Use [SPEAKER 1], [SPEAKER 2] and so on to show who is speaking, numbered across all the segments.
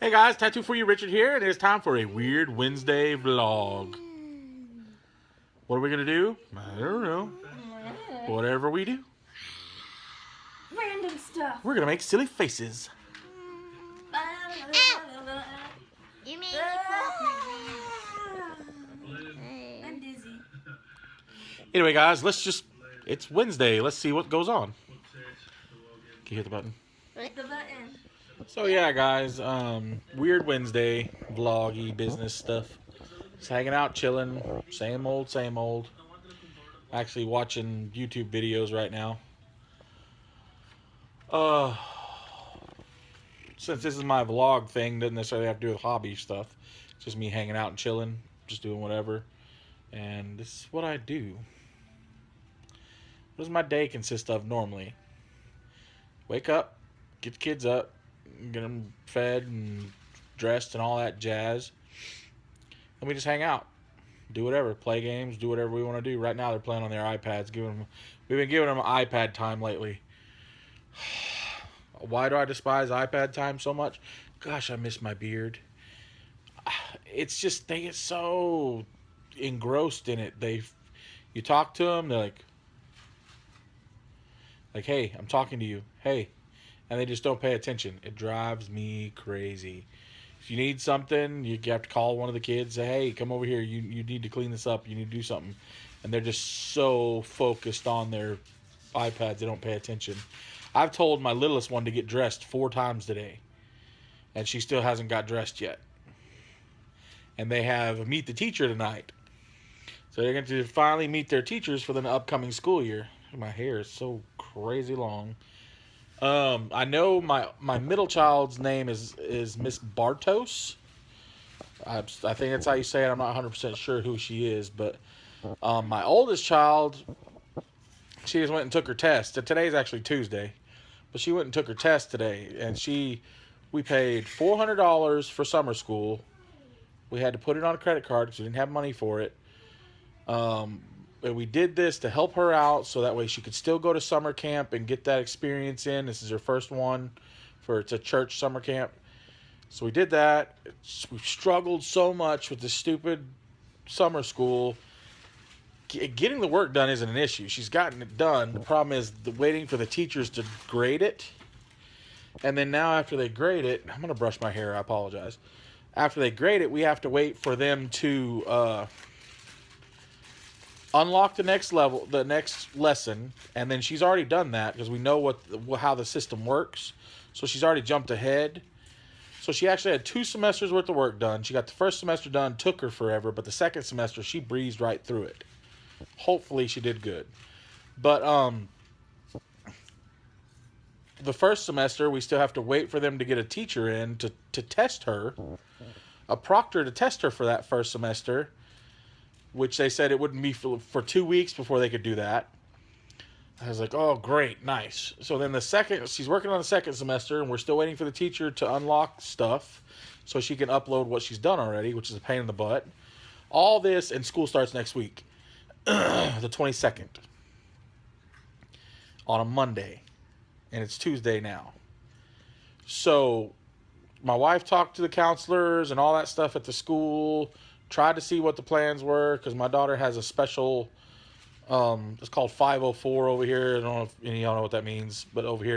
[SPEAKER 1] Hey guys, Tattoo for You, Richard here, and it's time for a Wierd Wednesday vlog. What are we gonna do? I don't know. Whatever we do,
[SPEAKER 2] Random stuff.
[SPEAKER 1] we're gonna make silly faces.
[SPEAKER 3] You made me cough.
[SPEAKER 2] I'm dizzy.
[SPEAKER 1] Anyway, guys, it's Wednesday. Let's see what goes on. Can you hit the button?
[SPEAKER 2] Hit the button.
[SPEAKER 1] So yeah, guys, Wierd Wednesday vloggy business stuff. Just hanging out, chilling, same old, same old. Actually watching YouTube videos right now. Since this is my vlog thing, doesn't necessarily have to do with hobby stuff. It's just me hanging out and chilling, just doing whatever. And this is what I do. What does my day consist of normally? Wake up, get the kids up, get them fed and dressed and all that jazz. And we just hang out. Do whatever, play games, do whatever we want to do. Right now they're playing on their iPads. We've been giving them iPad time lately. Why do I despise iPad time so much? Gosh, I miss my beard. It's just, they get so engrossed in it. You talk to them, they're like, hey, I'm talking to you. Hey. And they just don't pay attention. It drives me crazy. If you need something, you have to call one of the kids, say, hey, come over here. You need to clean this up. You need to do something. And they're just so focused on their iPads, they don't pay attention. I've told my littlest one to get dressed 4 times today, and she still hasn't got dressed yet. And they have Meet the Teacher tonight. So they're going to finally meet their teachers for the upcoming school year. My hair is so crazy long. I know my middle child's name is Miss Bartos. I think that's how you say it. I'm not 100% sure who she is, but my oldest child, she just went and took her test. Today's actually Tuesday, but she went and took her test today, and we paid $400 for summer school. We had to put it on a credit card because we didn't have money for it. And we did this to help her out so that way she could still go to summer camp and get that experience in. This is her first one it's a church summer camp. So we did that. We've struggled so much with this stupid summer school. Getting the work done isn't an issue. She's gotten it done. The problem is waiting for the teachers to grade it. And then now after they grade it, I'm going to brush my hair. I apologize. After they grade it, we have to wait for them to unlock the next level, the next lesson, and then she's already done that because we know how the system works. So she's already jumped ahead. So she actually had 2 semesters worth of work done. She got the first semester done, took her forever, but the second semester she breezed right through it. Hopefully she did good. But the first semester we still have to wait for them to get a teacher in to test her, a proctor to test her for that first semester, which they said it wouldn't be for 2 weeks before they could do that. I was like, oh, great, nice. So then she's working on the second semester, and we're still waiting for the teacher to unlock stuff so she can upload what she's done already, which is a pain in the butt. All this, and school starts next week, the 22nd, on a Monday, and it's Tuesday now. So my wife talked to the counselors and all that stuff at the school, tried to see what the plans were, because my daughter has a special, it's called 504 over here. I don't know if any of y'all know what that means, but over here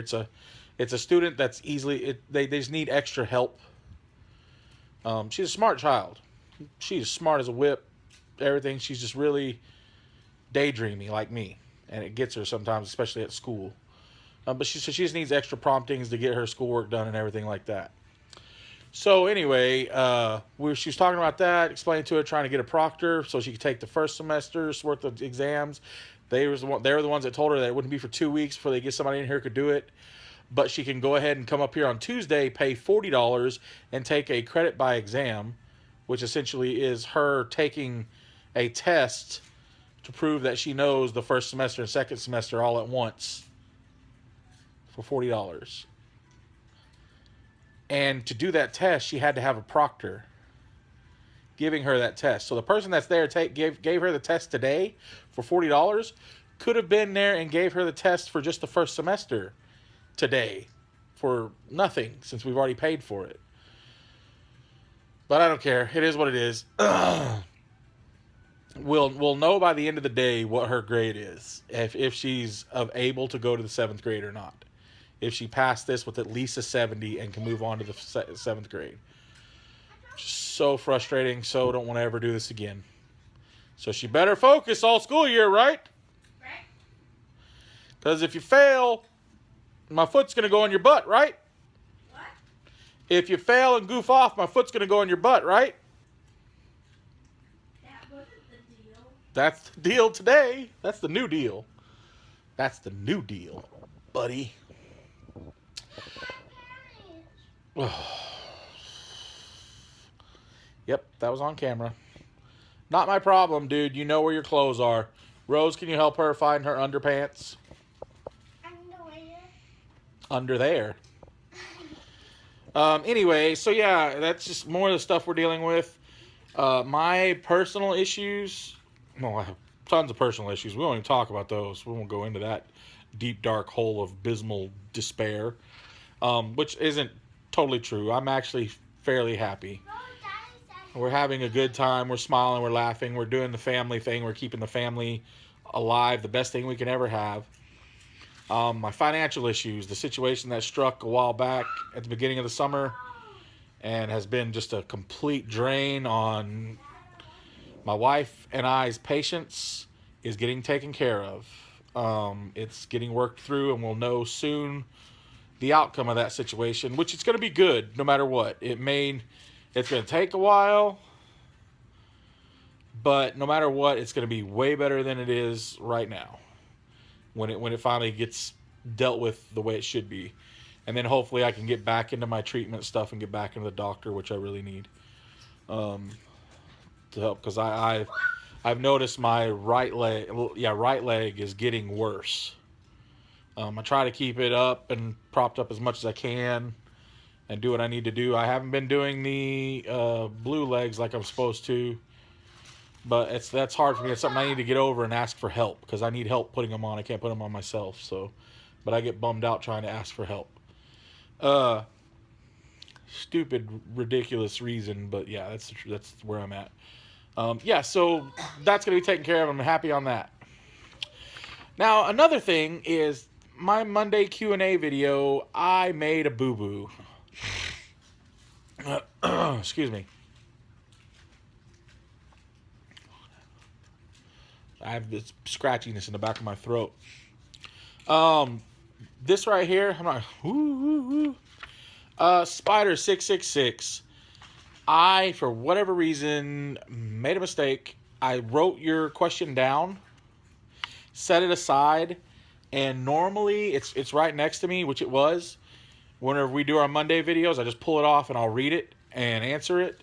[SPEAKER 1] it's a student that's they just need extra help. She's a smart child. She's smart as a whip, everything. She's just really daydreamy like me, and it gets her sometimes, especially at school. But she just needs extra promptings to get her schoolwork done and everything like that. So anyway, she was talking about that, explaining to her, trying to get a proctor so she could take the first semester's worth of exams. They were the ones that told her that it wouldn't be for 2 weeks before they get somebody in here who could do it. But she can go ahead and come up here on Tuesday, pay $40, and take a credit by exam, which essentially is her taking a test to prove that she knows the first semester and second semester all at once for $40. And to do that test, she had to have a proctor giving her that test. So the person that's there gave her the test today for $40 could have been there and gave her the test for just the first semester today for nothing, since we've already paid for it. But I don't care. It is what it is. We'll know by the end of the day what her grade is, if she's able to go to the 7th grade or not. If she passed this with at least a 70 and can move on to the 7th grade. Just so frustrating. So don't want to ever do this again. So she better focus all school year, right?
[SPEAKER 2] Right.
[SPEAKER 1] Because if you fail, my foot's going to go on your butt, right?
[SPEAKER 2] What?
[SPEAKER 1] If you fail and goof off, my foot's going to go on your butt, right?
[SPEAKER 2] That wasn't the deal.
[SPEAKER 1] That's the deal today. That's the new deal. That's the new deal, buddy. Yep, that was on camera. Not my problem, dude. You know where your clothes are. Rose, can you help her find her underpants? Under there. Anyway, so yeah, that's just more of the stuff we're dealing with. My personal issues. Well, I have tons of personal issues. We won't even talk about those. We won't go into that deep, dark hole of abysmal despair. Which isn't totally true. I'm actually fairly happy. We're having a good time. We're smiling. We're laughing. We're doing the family thing. We're keeping the family alive. The best thing we can ever have. My financial issues. The situation that struck a while back at the beginning of the summer and has been just a complete drain on my wife and I's patience is getting taken care of. It's getting worked through, and we'll know soon the outcome of that situation, which it's going to be good no matter what. It's going to take a while, but no matter what, it's going to be way better than it is right now when it finally gets dealt with the way it should be. And then hopefully I can get back into my treatment stuff and get back into the doctor, which I really need to help, because I've noticed my right leg is getting worse. I try to keep it up and propped up as much as I can and do what I need to do. I haven't been doing the blue legs like I'm supposed to, but that's hard for me. It's something I need to get over and ask for help, because I need help putting them on. I can't put them on myself. But I get bummed out trying to ask for help. Stupid, ridiculous reason, but yeah, that's where I'm at. Yeah, so that's gonna be taken care of. I'm happy on that. Now, another thing is my Monday Q&A video. I made a boo-boo. Excuse me. I have this scratchiness in the back of my throat. This right here, I'm not. Spider 666. I, for whatever reason, made a mistake. I wrote your question down, set it aside, and normally it's right next to me, which it was. Whenever we do our Monday videos, I just pull it off and I'll read it and answer it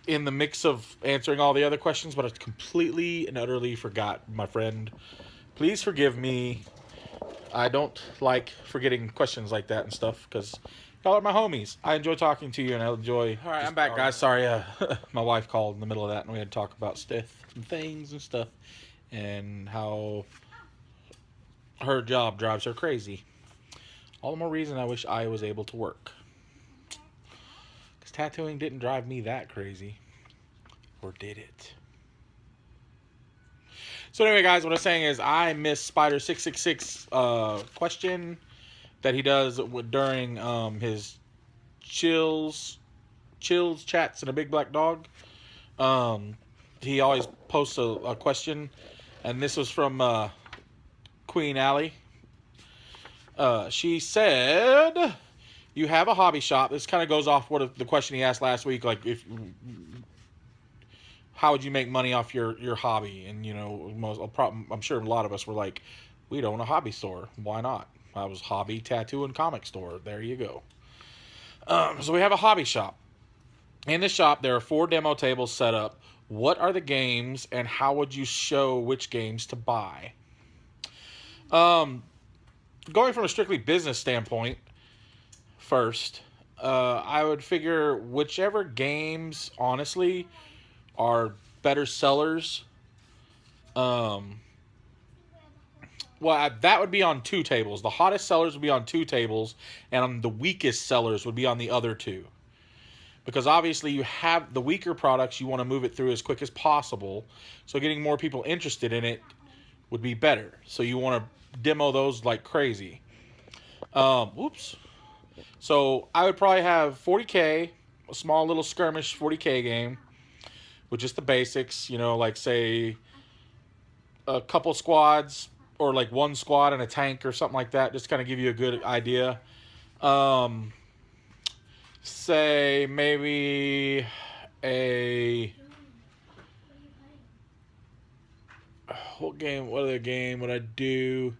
[SPEAKER 1] in the mix of answering all the other questions, but I completely and utterly forgot, my friend. Please forgive me. I don't like forgetting questions like that and stuff, because y'all are my homies. I enjoy talking to you, and I enjoy... All right, I'm back, guys. Sorry, my wife called in the middle of that, and we had to talk about stuff and things and stuff, and how her job drives her crazy. All the more reason I wish I was able to work. Because tattooing didn't drive me that crazy. Or did it? So anyway, guys, what I'm saying is I missed Spider 666 question that he does during his chills, chats, and a big black dog. He always posts a question, and this was from Queen Allie. She said, "You have a hobby shop." This kind of goes off what the question he asked last week, like how would you make money off your hobby? And you know, I'm sure a lot of us were like, we'd own a hobby store. Why not? I was hobby, tattoo, and comic store. There you go. So we have a hobby shop. In the shop, there are 4 demo tables set up. What are the games, and how would you show which games to buy? Going from a strictly business standpoint, first, I would figure whichever games, honestly, are better sellers. Well, that would be on 2 tables. The hottest sellers would be on 2 tables, and the weakest sellers would be on the other 2. because obviously you have the weaker products, you want to move it through as quick as possible. So getting more people interested in it would be better. So you want to demo those like crazy. Whoops. So I would probably have 40K, a small little skirmish 40K game with just the basics, like say a couple squads or like one squad and a tank or something like that, just kind of give you a good idea. Say maybe a what other game would I do?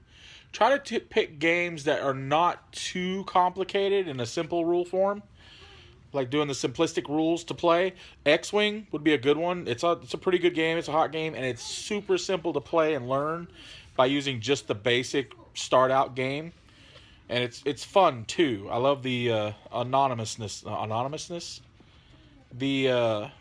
[SPEAKER 1] Try to pick games that are not too complicated in a simple rule form, like doing the simplistic rules to play. X-Wing would be a good one. It's a pretty good game. It's a hot game, and it's super simple to play and learn by using just the basic start out game. And it's fun too. I love the anonymousness, the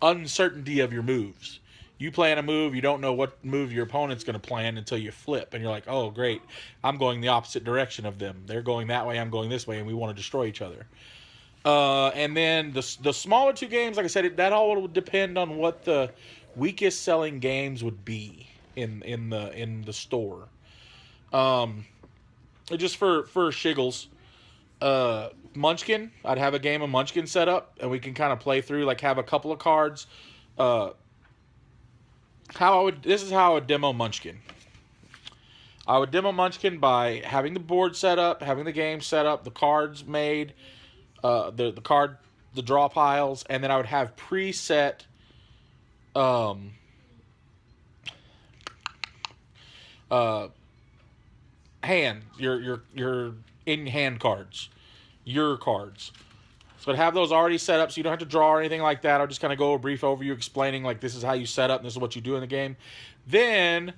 [SPEAKER 1] uncertainty of your moves. You plan a move, you don't know what move your opponent's going to plan until you flip, and you're like, oh great, I'm going the opposite direction of them. They're going that way, I'm going this way, and we want to destroy each other. And then the smaller two games, like I said, that all would depend on what the weakest selling games would be in the store. Just for shiggles, Munchkin, I'd have a game of Munchkin set up, and we can kind of play through, like have a couple of cards. This is how I would demo Munchkin. I would demo Munchkin by having the board set up, having the game set up, the cards made, the draw piles, and then I would have preset hand your in hand cards, your cards. So I'd have those already set up, so you don't have to draw or anything like that. I'll just kind of go a brief overview explaining like this is how you set up and this is what you do in the game. Then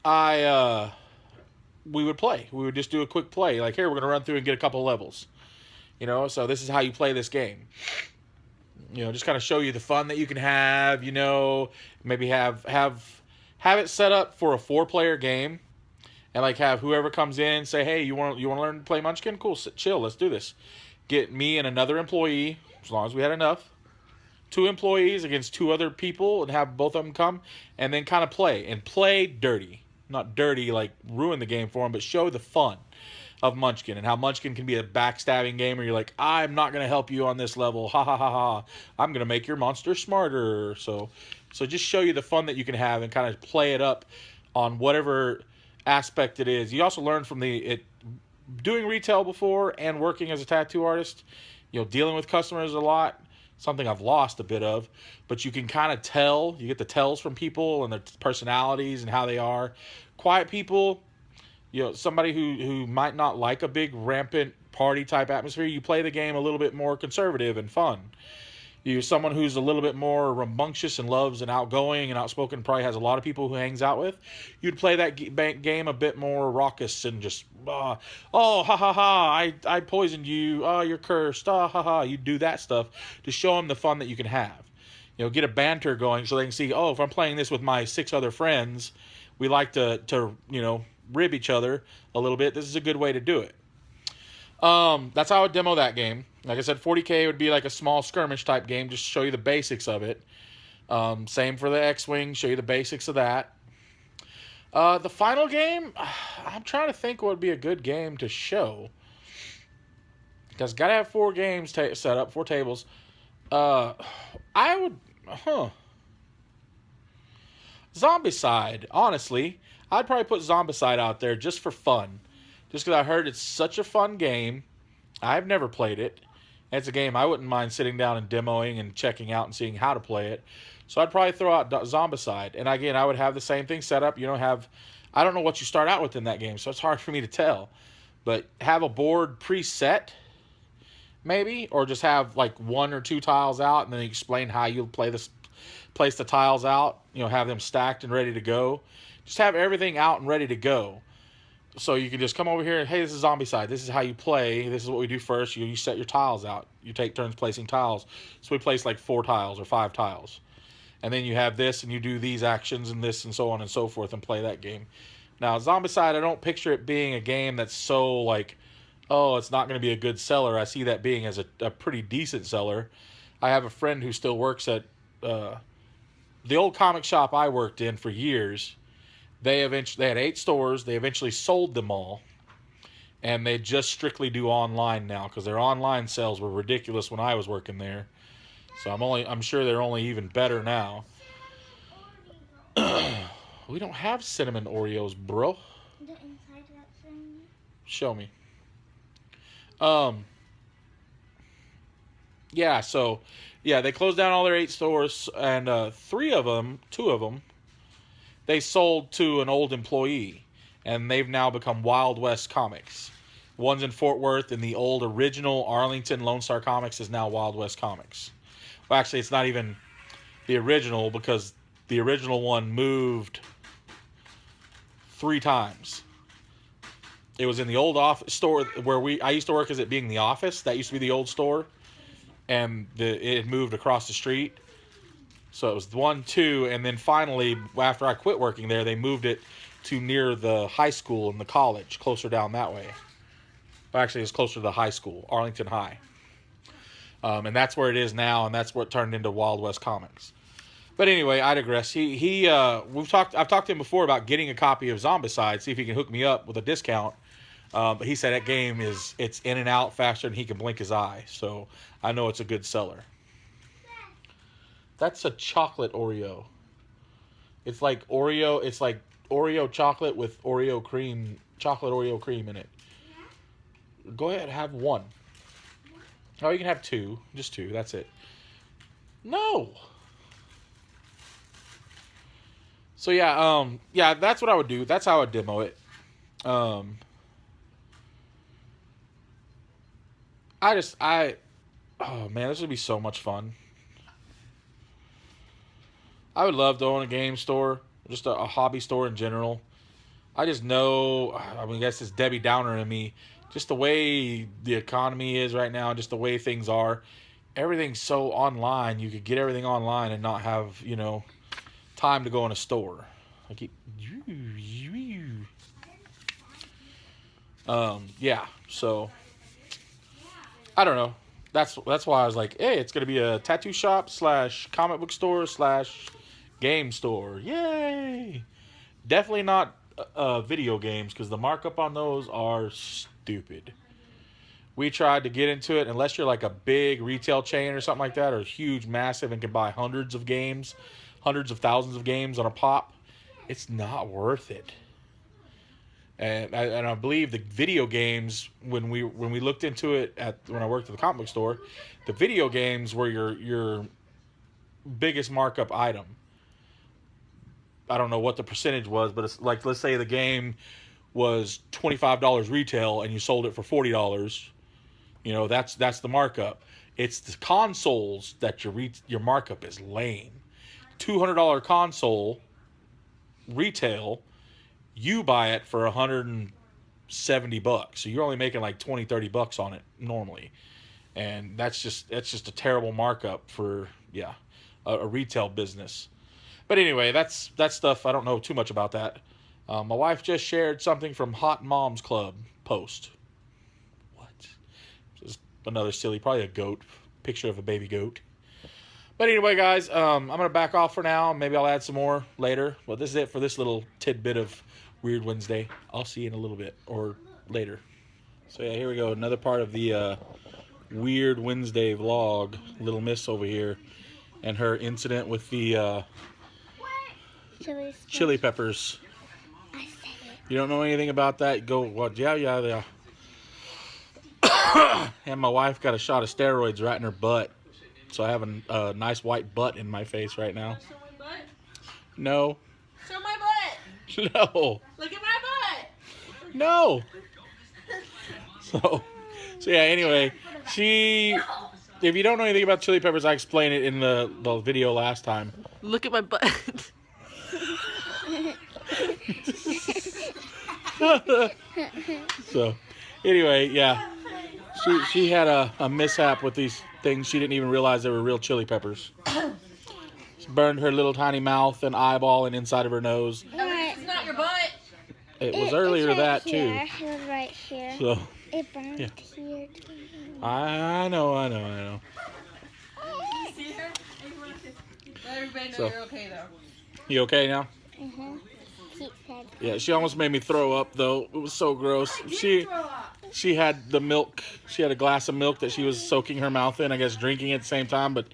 [SPEAKER 1] we would play. We would just do a quick play. Like, here, we're going to run through and get a couple levels. So this is how you play this game. Just kind of show you the fun that you can have, maybe have it set up for a 4-player game. And like have whoever comes in say, hey, you want to learn to play Munchkin? Cool, chill, let's do this. Get me and another employee, as long as we had enough. 2 employees against 2 other people and have both of them come and then kind of play. And play dirty. Not dirty like ruin the game for them, but show the fun of Munchkin and how Munchkin can be a backstabbing game where you're like, I'm not going to help you on this level. Ha ha ha ha. I'm going to make your monster smarter. So just show you the fun that you can have and kind of play it up on whatever aspect it is. You also learn from doing retail before and working as a tattoo artist, dealing with customers a lot, something I've lost a bit of, but you can kind of tell, you get the tells from people and their personalities and how they are. Quiet people, somebody who might not like a big rampant party type atmosphere, you play the game a little bit more conservative and fun. Someone who's a little bit more rambunctious and loves and outgoing and outspoken, probably has a lot of people who hangs out with. You'd play that game a bit more raucous and just, oh, ha ha ha, I poisoned you, oh, you're cursed, oh, ha ha. You do that stuff to show them the fun that you can have. Get a banter going so they can see, oh, if I'm playing this with my 6 other friends, we like to rib each other a little bit. This is a good way to do it. That's how I would demo that game. Like I said, 40K would be like a small skirmish type game, just show you the basics of it. Same for the X-Wing, show you the basics of that. The final game, I'm trying to think what would be a good game to show. Because got to have 4 games set up, 4 tables. Zombicide, honestly. I'd probably put Zombicide out there just for fun. Just because I heard it's such a fun game. I've never played it. It's a game I wouldn't mind sitting down and demoing and checking out and seeing how to play it. So I'd probably throw out Zombicide. And again, I would have the same thing set up. I don't know what you start out with in that game, so it's hard for me to tell. But have a board preset, maybe, or just have like 1 or 2 tiles out and then explain how you'll place the tiles out. Have them stacked and ready to go. Just have everything out and ready to go. So you can just come over here and, hey, this is Zombicide. This is how you play. This is what we do first. You set your tiles out. You take turns placing tiles. So we place like 4 tiles or 5 tiles. And then you have this and you do these actions and this and so on and so forth and play that game. Now, Zombicide, I don't picture it being a game that's so like oh, it's not going to be a good seller. I see that being as a pretty decent seller. I have a friend who still works at the old comic shop I worked in for years. They had 8 stores. They eventually sold them all, and they just strictly do online now because their online sales were ridiculous when I was working there. So I'm sure they're only even better now. We don't have cinnamon Oreos, bro.
[SPEAKER 3] The inside of that thing.
[SPEAKER 1] Show me. Yeah, so yeah, they closed down all their 8 stores, and 2 of them, they sold to an old employee, and they've now become Wild West Comics. One's in Fort Worth, and the old original Arlington Lone Star Comics is now Wild West Comics. Well, actually, it's not even the original because the original one moved 3 times. It was in the old office store where I used to work as it being the office. That used to be the old store, and it had moved across the street. So it was 1, 2, and then finally, after I quit working there, they moved it to near the high school and the college, closer down that way. Well, actually, it's closer to the high school, Arlington High. And that's where it is now, and that's what turned into Wild West Comics. But anyway, I digress. I've talked to him before about getting a copy of Zombicide, see if he can hook me up with a discount. But he said that game it's in and out faster than he can blink his eye, so I know it's a good seller. That's a chocolate Oreo. It's like Oreo chocolate with Oreo cream, chocolate Oreo cream in it. Go ahead, have 1. Oh, you can have 2, just 2. That's it. No. So yeah, that's what I would do. That's how I would demo it. Oh man, this would be so much fun. I would love to own a game store, just a hobby store in general. I just know, I guess it's Debbie Downer in me, just the way the economy is right now, just the way things are. Everything's so online. You could get everything online and not have, time to go in a store. I keep, yeah. So I don't know. That's why I was like, hey, it's gonna be a tattoo shop / comic book store / game store. Yay! Definitely not video games because the markup on those are stupid. We tried to get into it unless you're like a big retail chain or something like that, or huge, massive, and can buy hundreds of thousands of games on a pop. It's not worth it. And I believe the video games, when we looked into it when I worked at the comic book store, the video games were your biggest markup item. I don't know what the percentage was, but it's like, let's say the game was $25 retail and you sold it for $40. That's the markup. It's the consoles that your markup is lame. $200 console retail, you buy it for $170, so you're only making like $20-$30 on it normally, and that's just a terrible markup for a retail business. But anyway, that's stuff I don't know too much about that. My wife just shared something from Hot Moms Club post. What? Just another silly, probably a goat picture of a baby goat. But anyway, guys, I'm going to back off for now. Maybe I'll add some more later. But this is it for this little tidbit of Wierd Wednesday. I'll see you in a little bit or later. So, yeah, here we go. Another part of the Wierd Wednesday vlog. Little Miss over here and her incident with the chili peppers.
[SPEAKER 3] I said it.
[SPEAKER 1] You don't know anything about that? Go, what? Yeah. And my wife got a shot of steroids right in her butt. So I have a nice white butt in my face right now.
[SPEAKER 2] Show my butt.
[SPEAKER 1] No.
[SPEAKER 2] Show my butt.
[SPEAKER 1] No.
[SPEAKER 2] Look at my butt.
[SPEAKER 1] No. So yeah, anyway, if you don't know anything about chili peppers, I explained it in the video last time.
[SPEAKER 2] Look at my butt.
[SPEAKER 1] So anyway, yeah. She had a mishap with these things. She didn't even realize they were real chili peppers. She burned her little tiny mouth and eyeball and inside of her nose.
[SPEAKER 2] It's not your butt.
[SPEAKER 1] It was earlier
[SPEAKER 3] it's right
[SPEAKER 1] that
[SPEAKER 3] here.
[SPEAKER 1] too.
[SPEAKER 3] It was right here.
[SPEAKER 1] So
[SPEAKER 3] It burned
[SPEAKER 1] Yeah.
[SPEAKER 3] here too.
[SPEAKER 1] I know.
[SPEAKER 2] You see her? Let everybody know
[SPEAKER 1] So-
[SPEAKER 2] you're okay though.
[SPEAKER 1] You okay now?
[SPEAKER 3] Keep said.
[SPEAKER 1] Yeah, she almost made me throw up though. It was so gross. She had the milk. She had a glass of milk that she was soaking her mouth in, I guess drinking at the same time, but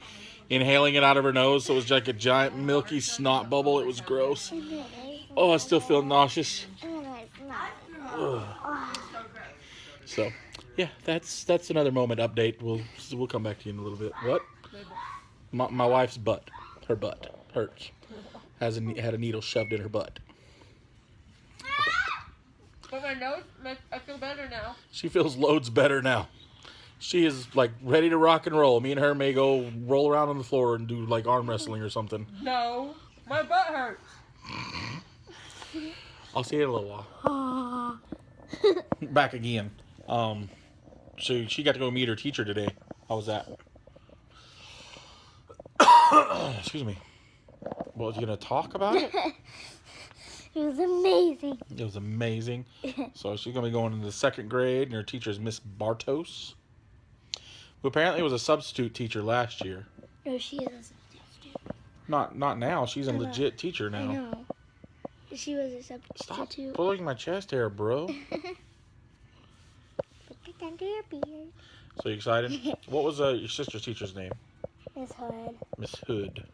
[SPEAKER 1] inhaling it out of her nose, so it was like a giant milky snot bubble. It was gross. Oh, I still feel nauseous. Ugh. So, yeah, that's another moment update. We'll come back to you in a little bit. What? My wife's butt. Her butt hurts. Had a needle shoved in her butt.
[SPEAKER 2] But my nose, I feel better now.
[SPEAKER 1] She feels loads better now. She is like ready to rock and roll. Me and her may go roll around on the floor and do like arm wrestling or something.
[SPEAKER 2] No, my butt hurts.
[SPEAKER 1] I'll see you in a little while. Back again. So she got to go meet her teacher today. How was that? Excuse me. What was you gonna talk about it?
[SPEAKER 3] It was amazing.
[SPEAKER 1] It was amazing. So she's gonna be going into the 2nd grade, and her teacher is Miss Bartos, who apparently was a substitute teacher last year.
[SPEAKER 3] No, she is a substitute.
[SPEAKER 1] Not now. She's a
[SPEAKER 3] I know.
[SPEAKER 1] legit teacher now.
[SPEAKER 3] I know. She was a
[SPEAKER 1] Stop
[SPEAKER 3] substitute.
[SPEAKER 1] pulling my chest hair, bro.
[SPEAKER 3] Put it under your beard.
[SPEAKER 1] So you excited? What was your sister's teacher's name?
[SPEAKER 3] Miss Hood.
[SPEAKER 1] Miss Hood.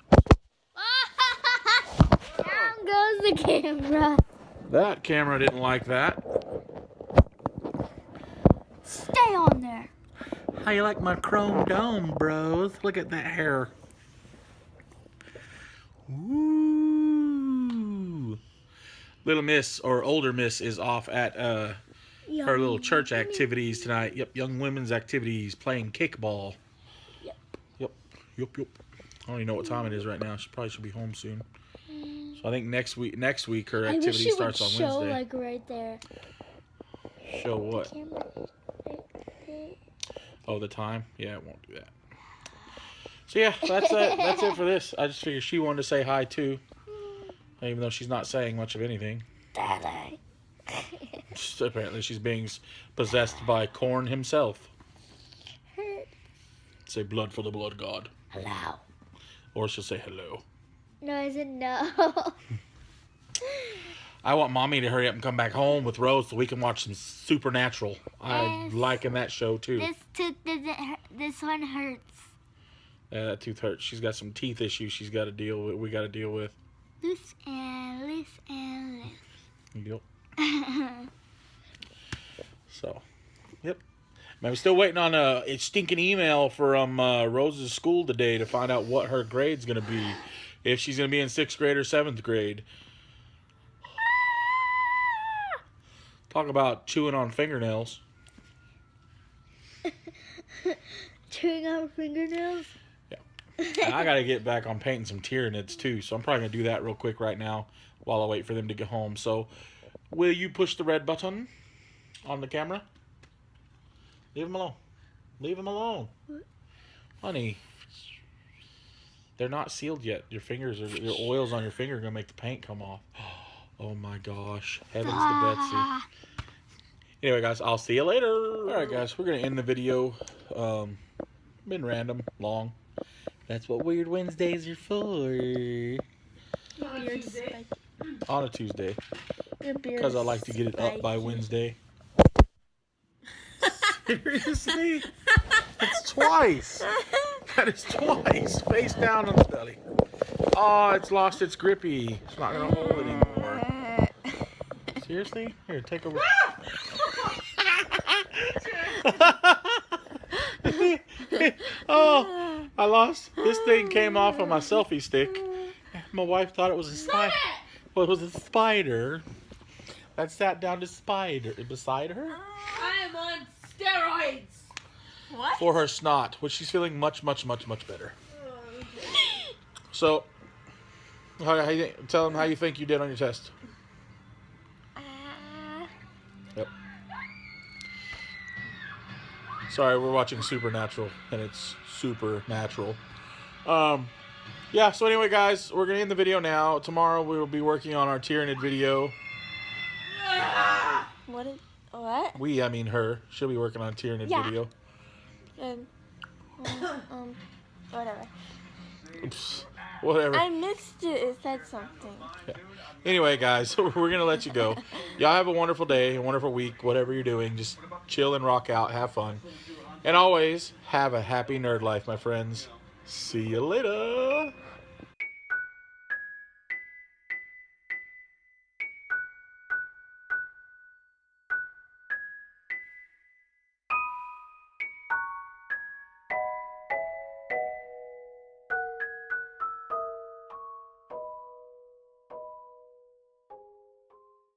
[SPEAKER 3] Down goes the camera.
[SPEAKER 1] That camera didn't like that.
[SPEAKER 3] Stay on there.
[SPEAKER 1] How you like my chrome dome, bros? Look at that hair. Ooh. Little Miss, or older Miss, is off at her little church activities tonight. Yep, young women's activities, playing kickball. Yep. I don't even know what time it is right now. She probably should be home soon. So I think next week her
[SPEAKER 3] I wish
[SPEAKER 1] activity
[SPEAKER 3] you
[SPEAKER 1] starts
[SPEAKER 3] would
[SPEAKER 1] on
[SPEAKER 3] show,
[SPEAKER 1] Wednesday.
[SPEAKER 3] like right there.
[SPEAKER 1] Show what?
[SPEAKER 3] Camera. Right.
[SPEAKER 1] Oh, the time? Yeah, it won't do that. So yeah, that's it for this. I just figured she wanted to say hi too, even though she's not saying much of anything.
[SPEAKER 3] Daddy.
[SPEAKER 1] Apparently she's being possessed by Korn himself. Say blood for the blood god.
[SPEAKER 3] Hello.
[SPEAKER 1] Or she'll say hello.
[SPEAKER 3] No, I said no.
[SPEAKER 1] I want mommy to hurry up and come back home with Rose so we can watch some Supernatural. I'm
[SPEAKER 3] Yes.
[SPEAKER 1] liking that show too.
[SPEAKER 3] This tooth doesn't hurt. This one hurts.
[SPEAKER 1] Yeah, that tooth hurts. She's got some teeth issues she's got to deal with. We got to deal with.
[SPEAKER 3] Loose and loose and loose.
[SPEAKER 1] Yep. So, yep. Man, we're still waiting on a stinking email from Rose's school today to find out what her grade's going to be. If she's going to be in 6th grade or 7th grade. Talk about chewing on fingernails.
[SPEAKER 3] Chewing on fingernails?
[SPEAKER 1] And I got to get back on painting some Tyranids too. So I'm probably going to do that real quick right now while I wait for them to get home. So, will you push the red button on the camera? Leave him alone. Leave him alone. Honey. They're not sealed yet. Your oils on your finger are going to make the paint come off. Oh my gosh. Heavens to Betsy. Anyway, guys, I'll see you later. Alright, guys, we're going to end the video. Been random, long. That's what Wierd Wednesdays are for. On a Tuesday. Because I like to get it up by Wednesday. Seriously? That's twice. That is twice. Face down on the belly. Oh, it's lost its grippy. It's not going to hold anymore. Seriously? Here, take a... Oh, I lost. This thing came off of my selfie stick. My wife thought it was a spider. Well, it was a spider that sat down beside her
[SPEAKER 2] I am on steroids. What?
[SPEAKER 1] for her snot, which she's feeling much, much, much, much better. So, tell them how you think you did on your test. Yep. Sorry, we're watching Supernatural, and it's supernatural. Yeah, so anyway, guys, we're going to end the video now. Tomorrow we will be working on our Tyranid video.
[SPEAKER 3] What is...
[SPEAKER 4] What?
[SPEAKER 1] We, I mean her. She'll be working on a Tyranid
[SPEAKER 4] Yeah.
[SPEAKER 1] video.
[SPEAKER 4] And, whatever.
[SPEAKER 1] Oops. Whatever.
[SPEAKER 4] I missed it. It said something.
[SPEAKER 1] Anyway, guys, we're going to let you go. Y'all have a wonderful day, a wonderful week, whatever you're doing. Just chill and rock out. Have fun. And always have a happy nerd life, my friends. See you later.